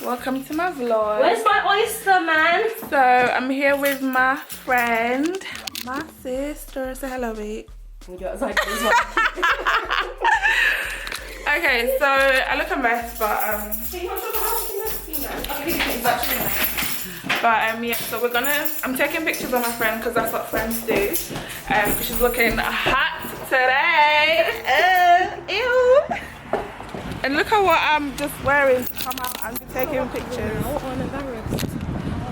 welcome to my vlog. Where's my oyster, man? So I'm here with my friend, my sister. Say hello, babe. Okay, so I look a mess, but yeah, so I'm taking pictures of my friend because that's what friends do. Because she's looking hot today. Ew. And look at what I'm just wearing to come out and be taking pictures.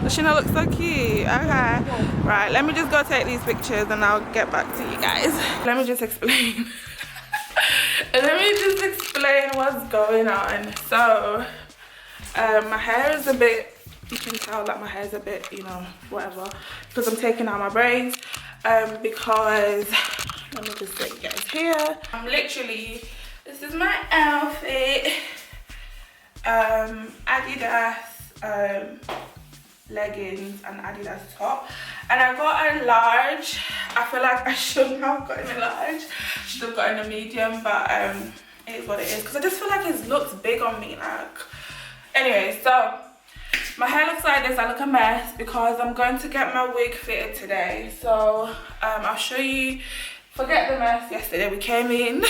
Does she not look so cute? Okay. Right, let me just go take these pictures and I'll get back to you guys. Let me just explain. What's going on. So, my hair is a bit, you can tell that my hair is a bit, you know, whatever. Because I'm taking out my braids. Because, let me just show you guys here. I'm literally, this is my outfit. Adidas leggings and Adidas top, and I got a large. I feel like I shouldn't have gotten a large, should have gotten a medium, but it is what it is because I just feel like it looks big on me. Like, anyway, so my hair looks like this. I look a mess because I'm going to get my wig fitted today. So I'll show you. Forget the mess yesterday. We came in.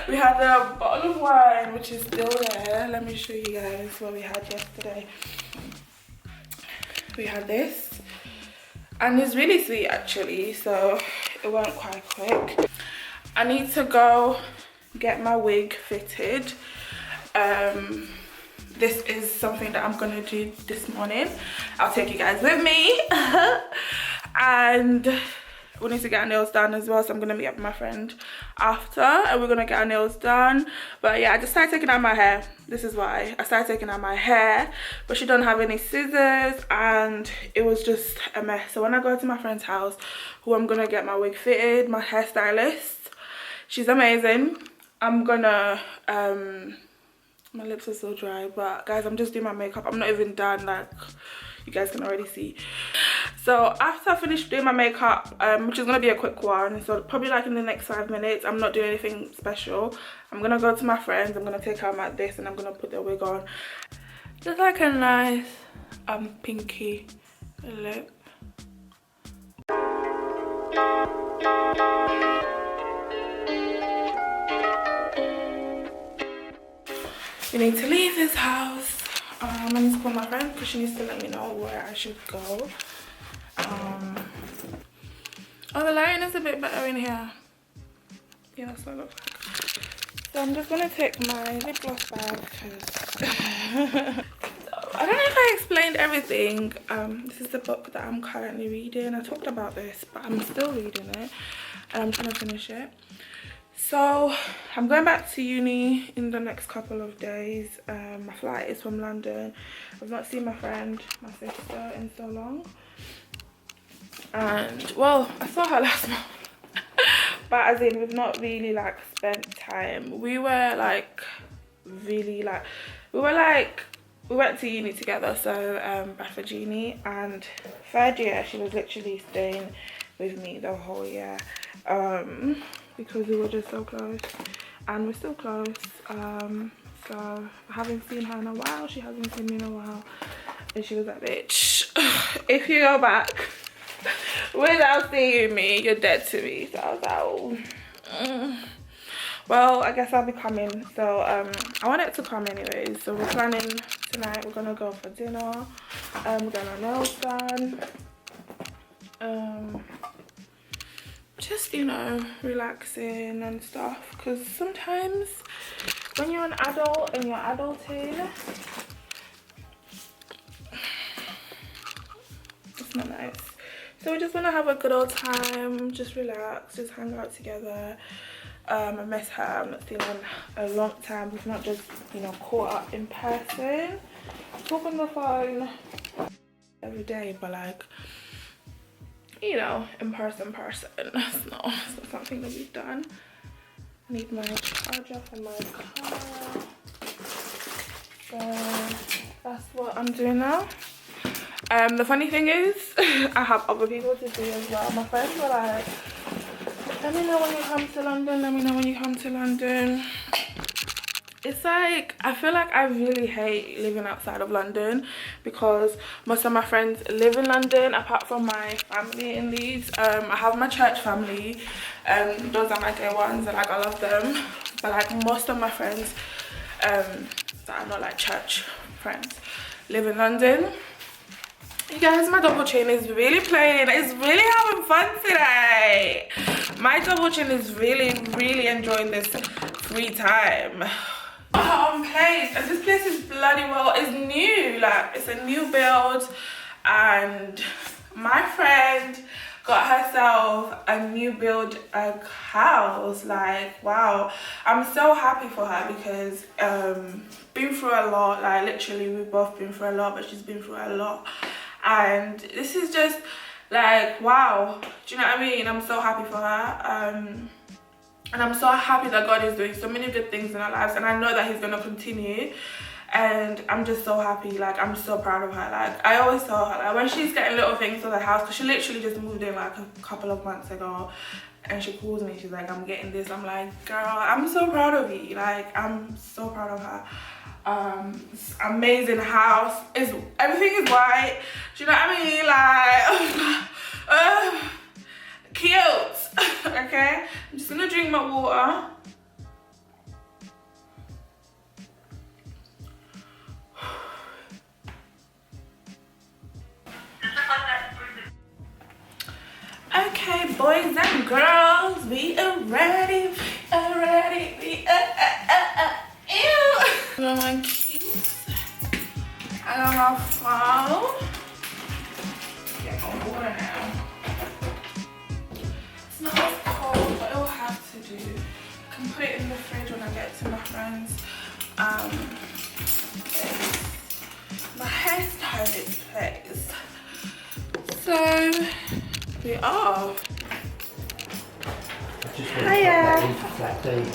We had a bottle of wine, which is still there. Let me show you guys what we had yesterday. We had this, and it's really sweet actually, so it went quite quick. I need to go get my wig fitted. This is something that I'm gonna do this morning. I'll take you guys with me. And we need to get our nails done as well, so I'm gonna meet up with my friend after and we're gonna get our nails done. But yeah, I just started taking out my hair. This is why I started taking out my hair, but she don't have any scissors and it was just a mess. So when I go to my friend's house, who I'm gonna get my wig fitted, my hairstylist, she's amazing. I'm gonna my lips are so dry, but guys, I'm just doing my makeup. I'm not even done, like you guys can already see. So after I finish doing my makeup, which is gonna be a quick one, so probably like in the next 5 minutes, I'm not doing anything special. I'm gonna go to my friends, I'm gonna take out like this and I'm gonna put the wig on. Just like a nice pinky lip. We need to leave this house. I need to call my friend because she needs to let me know where I should go. Oh, the lighting is a bit better in here. Yeah, that's what it looks like. So I'm just gonna take my lip gloss bag because I don't know if I explained everything. This is the book that I'm currently reading. I talked about this, but I'm still reading it and I'm trying to finish it. So I'm going back to uni in the next couple of days. My flight is from London. I've not seen my friend, my sister, in so long. And well, I saw her last month. But as in, we've not really like spent time. We were like really like, we went to uni together. So Bradford Uni, and third year she was literally staying with me the whole year. Because we were just so close, and we're still close. So I haven't seen her in a while. She hasn't seen me in a while, and she was like, bitch, if you go back without seeing me, you're dead to me. So I was like, oh. Well, I guess I'll be coming. So I wanted to come anyways. So we're planning tonight. We're gonna go for dinner. We're gonna nails done. Just, you know, relaxing and stuff, because sometimes when you're an adult and you're adulting, it's not nice. So we just want to have a good old time, just relax, just hang out together. I miss her. I've not seen her in a long time. We've not just, you know, caught up in person. Talk on the phone every day, but like, you know, in person. It's not something that we've done. I need my charger for my car. So that's what I'm doing now. The funny thing is, I have other people to do as well. My friends were like, let me know when you come to London, let me know when you come to London. it's like I feel like I really hate living outside of London because most of my friends live in London apart from my family in Leeds. I have my church family, those are my day ones and like I love them, but like most of my friends that are not like church friends live in London. You guys, my double chin is really playing. It's really having fun today. My double chin is really enjoying this free time. Place, and this place is bloody well, it's new, like it's a new build, and my friend got herself a new build house. Like wow, I'm so happy for her because been through a lot, like literally we've both been through a lot, but she's been through a lot, and this is just like wow, do you know what I mean? I'm so happy for her. And I'm so happy that God is doing so many good things in our lives, and I know that he's going to continue, and I'm just so happy. Like I'm so proud of her. Like I always tell her, like when she's getting little things for the house, because she literally just moved in like a couple of months ago, and she calls me, she's like, I'm getting this. I'm like, girl, I'm so proud of you. Like I'm so proud of her. It's amazing house, everything is white, do you know what I mean? Like cute. Okay, I'm just gonna drink my water. Okay, boys and girls, we are ready. We are ready. We are ew. I got my keys. I got my phone. Get my water now. It's not as cold, but it'll have to do. I can put it in the fridge when I get to my friends. My hairstyle is placed. So we are. Hiya.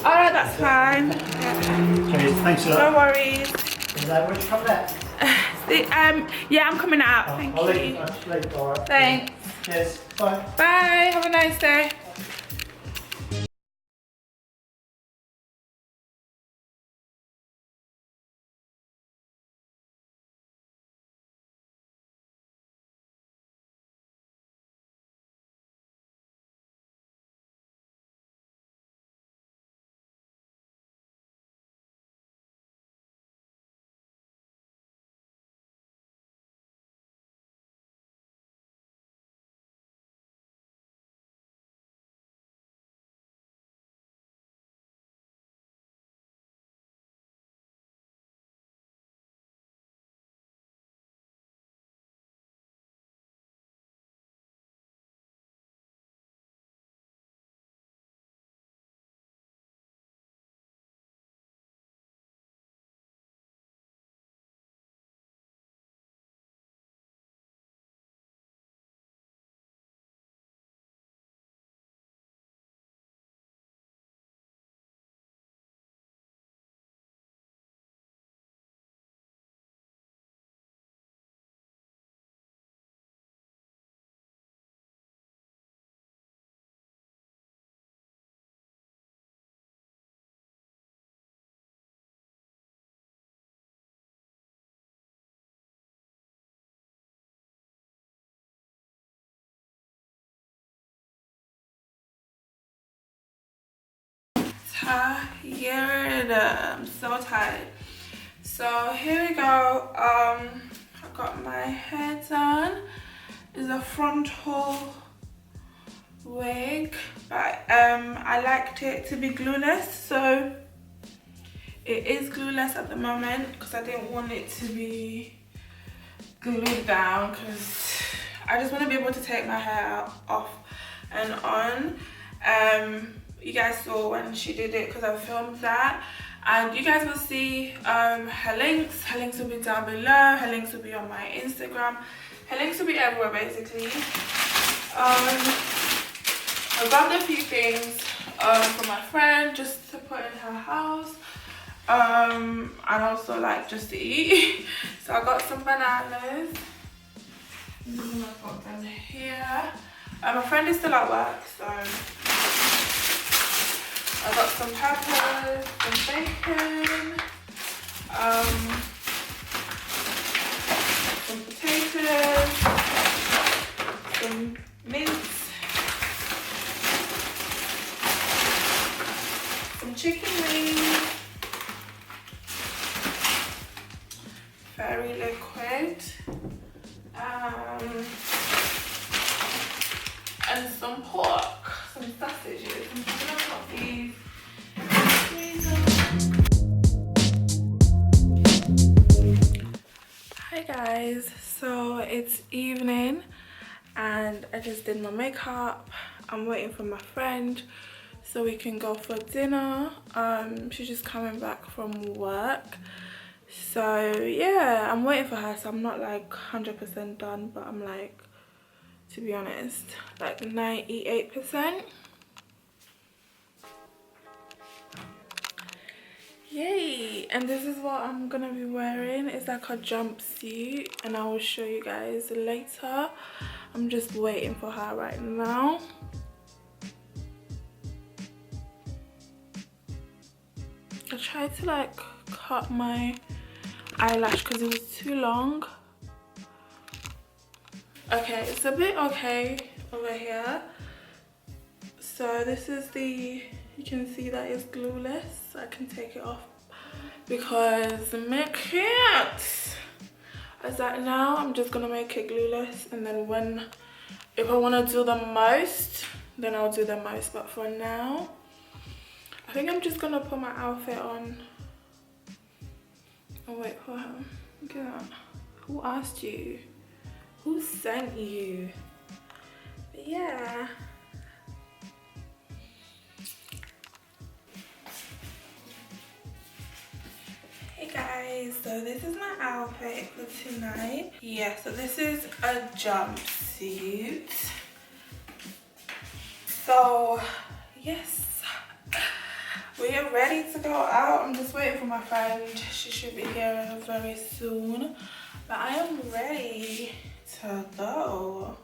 Alright, that's fine. Yeah. Thanks a lot. No worries. Is that when you come back? Yeah, I'm coming out. Thank you. All right. Thanks. Cheers. Bye. Bye. Have a nice day. Tired. I'm so tired. So here we go. I got my hair done. It's a frontal wig, but I liked it to be glueless, so it is glueless at the moment because I didn't want it to be glued down because I just want to be able to take my hair off and on. You guys saw when she did it because I filmed that, and you guys will see her links. Her links will be down below. Her links will be on my Instagram. Her links will be everywhere basically. I grabbed a few things from my friend just to put in her house, and also like just to eat. So I got some bananas. I'm gonna put them here. My friend is still at work, so I got some peppers, some bacon, some potatoes, some mince, some chicken wings, very liquid, and some pork, some sausages. I'm just gonna put these in the freezer. Hi guys, so it's evening and I just did my makeup. I'm waiting for my friend so we can go for dinner. She's just coming back from work, so yeah, I'm waiting for her. So I'm not like 100% done, but I'm like, to be honest, like 98%. Yay! And this is what I'm gonna be wearing. It's like a jumpsuit and I will show you guys later. I'm just waiting for her right now. I tried to like cut my eyelash because it was too long. Okay, it's a bit okay over here. So this is the, you can see that it's glueless. I can take it off because I can't. As that now, I'm just gonna make it glueless, and then if I want to do the most, then I'll do the most. But for now, I think I'm just gonna put my outfit on. Oh wait, for her. Look at that. Who asked you? Who sent you? But yeah. Hey guys, so this is my outfit for tonight. Yeah, so this is a jumpsuit. So yes, we are ready to go out. I'm just waiting for my friend. She should be here very soon. But I am ready to go.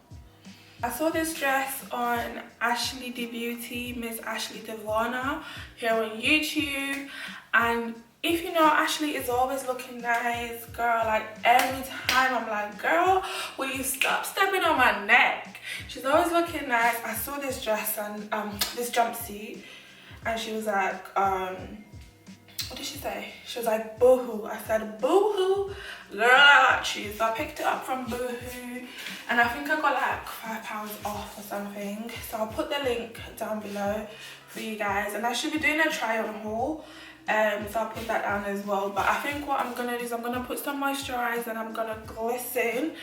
I saw this dress on Ashley the Beauty, Miss Ashley Devona, here on YouTube. And if you know, Ashley is always looking nice, girl. Like every time I'm like, girl, will you stop stepping on my neck? She's always looking nice. I saw this dress and this jumpsuit, and she was like, what did she say? She was like, boohoo. I said, boohoo, girl, I got you. So I picked it up from Boohoo, and I think I got like £5 off or something. So I'll put the link down below for you guys, and I should be doing a try on haul. So I'll put that down as well. But I think what I'm gonna do is I'm gonna put some moisturizer and I'm gonna glisten,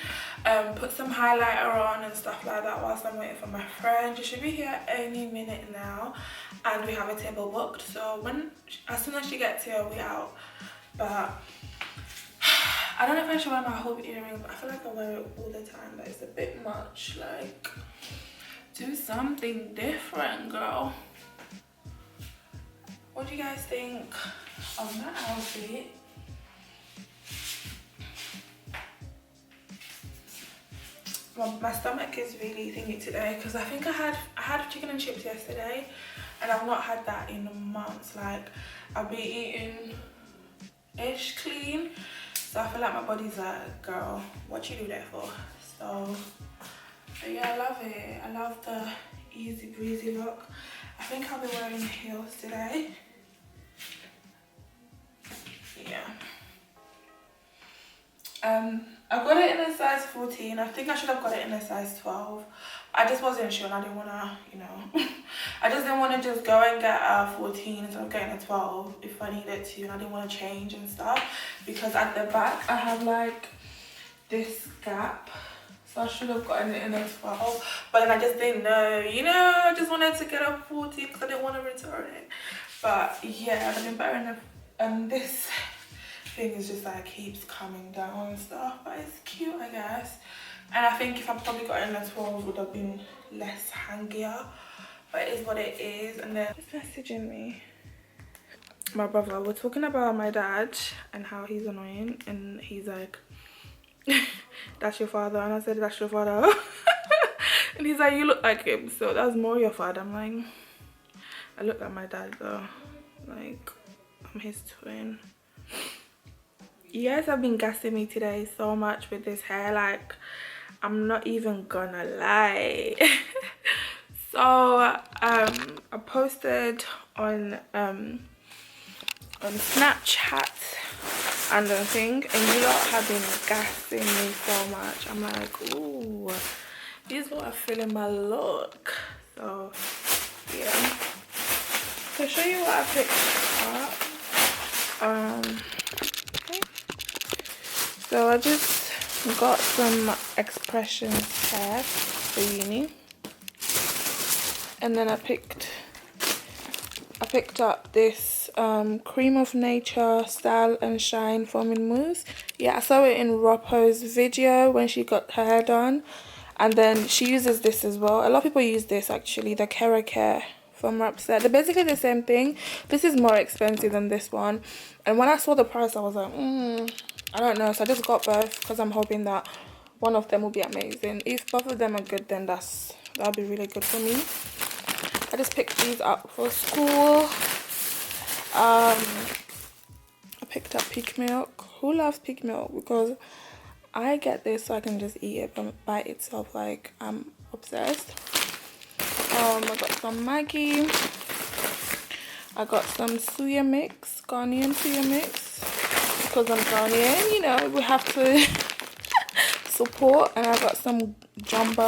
put some highlighter on and stuff like that whilst I'm waiting for my friend. She should be here any minute now, and we have a table booked. So as soon as she gets here, we out. But I don't know if I should wear my hoop earring, but I feel like I wear it all the time. But it's a bit much. Like, do something different, girl. What do you guys think of my outfit? Well, my stomach is really thingy today because I think I had chicken and chips yesterday, and I've not had that in months. Like, I've been eating ish clean, so I feel like my body's like, girl, what you do that for? So, but yeah, I love it. I love the easy breezy look. I think I'll be wearing heels today. Yeah. I got it in a size 14. I think I should have got it in a size 12. I just wasn't sure and I didn't want to, you know. I just didn't want to just go and get a 14 instead of getting a 12 if I needed to, and I didn't want to change and stuff, because at the back I have like this gap. So I should have gotten it in a 12, but then I just didn't know, you know, I just wanted to get a 14 because I didn't want to return it. But yeah, I've been better and this thing is just like keeps coming down and stuff, but it's cute, I guess. And I think if I probably got it in a 12, it would have been less hangier, but it is what it is. And then it's messaging me. My brother, we're talking about my dad and how he's annoying, and he's like, that's your father. And I said, that's your father. And he's like, you look like him, so that's more your father. I'm like, I look like my dad though, like I'm his twin. You guys have been gassing me today so much with this hair, like I'm not even gonna lie. So I posted on Snapchat and the thing, and you lot have been gassing me so much. I'm like, ooh, this is what I feel in my look. So yeah, to show you what I picked up, okay. So I just got some expressions hair for uni, and then I picked up this Cream of Nature Style and Shine foaming mousse. Yeah, I saw it in Roppo's video when she got her hair done, and then she uses this as well. A lot of people use this actually, the Kera Care from Rapset. They're basically the same thing. This is more expensive than this one, and when I saw the price I was like, I don't know, so I just got both because I'm hoping that one of them will be amazing. If both of them are good, then that'll be really good for me. I just picked these up for school. I picked up pig milk. Who loves pig milk? Because I get this so I can just eat it by itself, like I'm obsessed. I got some Maggi. I got some suya mix, Ghanaian suya mix, because I'm Ghanaian, you know, we have to support. And I got some jumbo,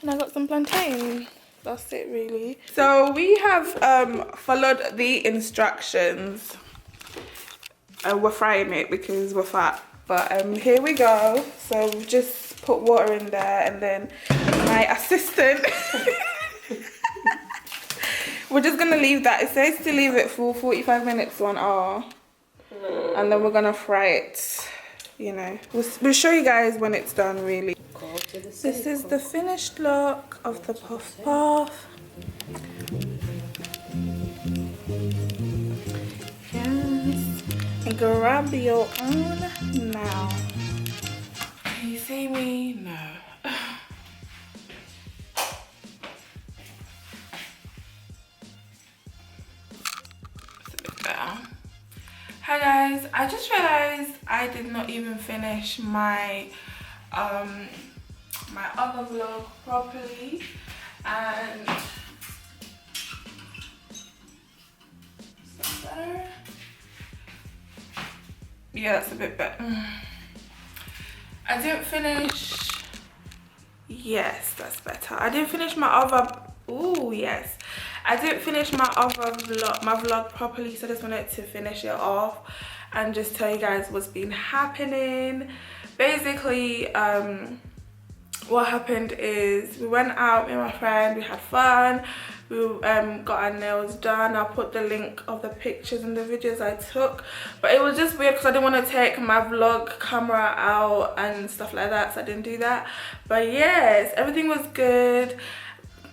and I got some plantain. That's it really. So we have followed the instructions. We're frying it because we're fat, but here we go. So we've just put water in there, and then my assistant we're just gonna leave that. It says to leave it for 45 minutes to 1 hour, and then we're gonna fry it, you know. We'll show you guys when it's done really. This is the finished look of the puff puff. Yes. And grab your own now. Can you see me? No. It's a bit better. Hi guys, I just realized I did not even finish my my other vlog properly, and is that better? Yeah, that's a bit better. I didn't finish. Yes, that's better. I didn't finish my other. Ooh, yes. I didn't finish my other vlog properly, so I just wanted to finish it off and just tell you guys what's been happening. Basically, what happened is we went out, me and my friend, we had fun, we got our nails done. I'll put the link of the pictures and the videos I took, but it was just weird because I didn't want to take my vlog camera out and stuff like that, so I didn't do that. But yes, everything was good.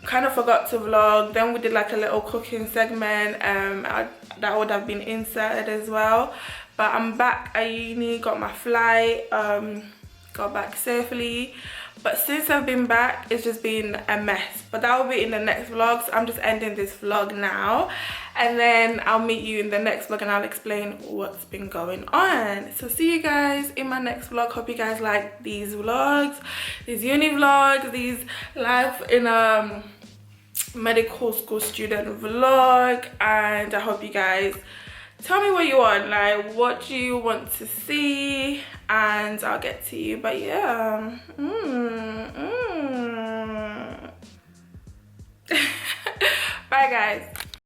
Kind of forgot to vlog. Then we did like a little cooking segment that would have been inserted as well. But I'm back at uni, got my flight, got back safely. But since I've been back, it's just been a mess. But that will be in the next vlog, so I'm just ending this vlog now, and then I'll meet you in the next vlog and I'll explain what's been going on. So see you guys in my next vlog. Hope you guys like these vlogs, these uni vlogs, these life in medical school student vlog, and I hope you guys tell me what you want, like what do you want to see, and I'll get to you. But yeah, bye guys.